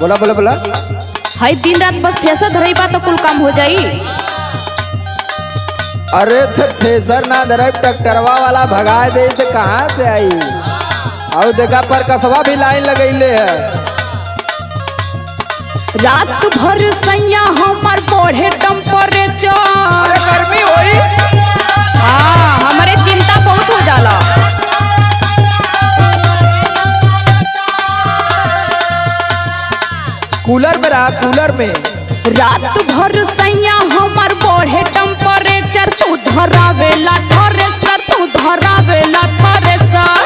बोला बोला बोला। हाई दिन रात बस थ्रेसर धरई बा तो कुल काम हो जाई। अरे थ्रेसर ना धरब ट्रैक्टरवा वाला भगा दे तो कहाँ से आई। और देखा पर कसवा भी लाइन लगैले है। रात भर सैया हमार बढ़े टेम्परेचर। अरे गर्मी होई। हाँ हमारे चिंता बहुत हो जाला। कूलर में रहा कूलर में। रात भर सैया हमार बढ़े टेम्परेचर। तू धरावेला थ्रेसर, तू धरावेला थ्रेसर।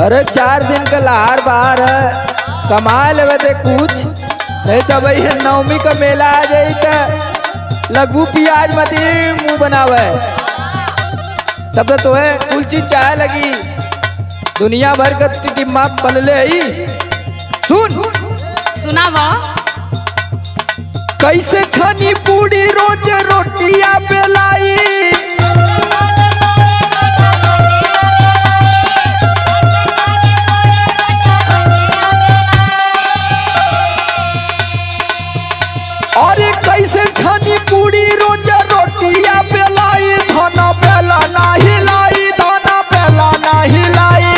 अरे 4 दिन का लहार बाहर है, कमा लेवे दे कुछ, नहीं तो भाई नवमी का मेला आ जाई तो लगू प्याज मत मुंह बनावे। तब तो तुम्हें कुल चीज चाहे लगी। दुनिया भर का टिम्मा पलले ही। सुन सुनावा। कैसे छनी पूरी रोज रोटियां बेलाई। अरे कैसे छनी पूरी रोज रोटियां बेलाई। धना बेला ना हिलाई, धना बेला ना हिलाई।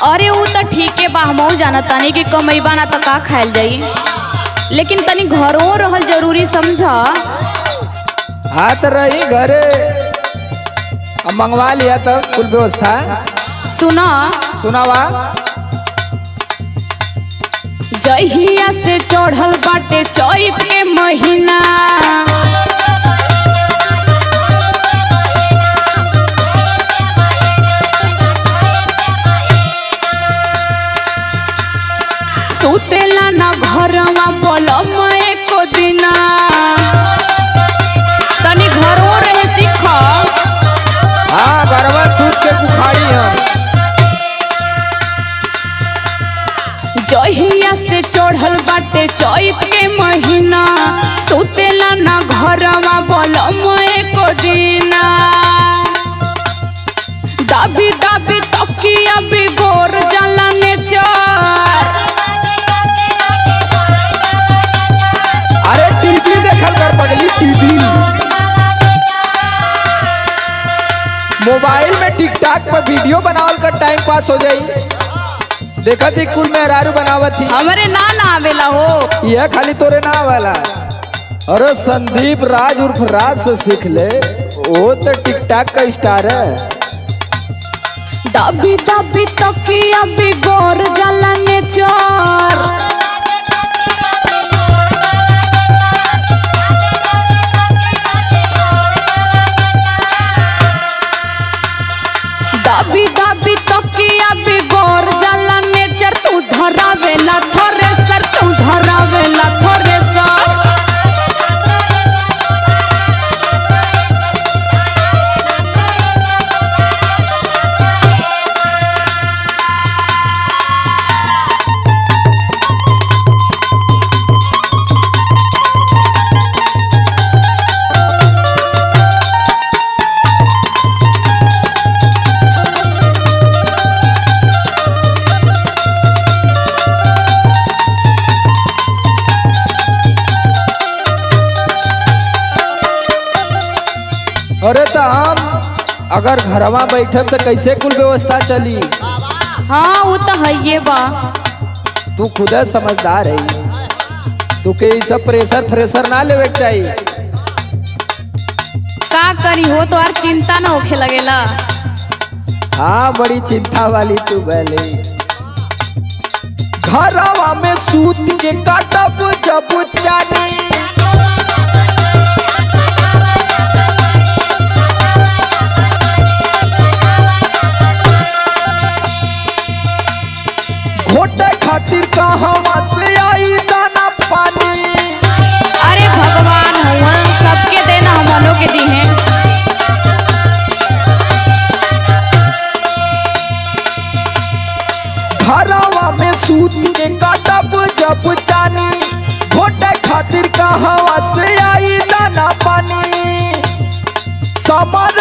अरे वो तो ठीक है बा, हमहू जाना तानी कि कमैबा ना तो का खायल जाई, लेकिन तनी घरों रहल जरूरी समझा। हाथ रही घरे, अब मंगवा लिया तब कुल व्यवस्था। सुना सुनावा। जहिया से चढ़ल बाटे चैत के महीना। सुतेला ना घरवा बोलम एको दिना। तनी घरों रहे सीख। हाँ गरबा सूत के बुखारी हम। जहिया से चढ़ल बाटे चैत के महीना। सुतेला ना घरवा बोलम एको दिना। दाबी दाबी तकिया बिगोर जाला नेचर। अरे टीवी देखल कर पगली, टीवी मोबाइल में टिकटॉक पर वीडियो बनावल कर टाइम पास हो जाई। देखा थी कुल मेहरारू बनावत थी। हमरे ना आवेला हो। यह खाली तोरे ना वाला। अरे संदीप राज उर्फ राज से सीख ले, वो तो टिकटॉक का स्टार है। दाबी दाबी तकिया बिगोर जाला नेचर। दाबी दाबी तकिया बिगोर जाला नेचर। तू धरावेला थ्रेसर, तू धरावेला थ्रेसर। अरे तो हम अगर घरवा बैठे तो कैसे कुल व्यवस्था चली। हाँ वो तो है ये बा। तू खुद समझदार है, तू के सब प्रेशर फ्रेशर ना लेवे के चाहिए। का करी हो तो यार चिंता ना होखे लगेला। हाँ बड़ी चिंता वाली तू भले। घरवा में सूत के काटब जब चानी। घोटे खातिर कहवा से आई दाना पानी। अरे भगवान हुआ सबके देना हम लोग के दी हैं। घरवा में सूत के काटब जब चानी। घोटे खातिर कहवा से आई दाना पानी। समर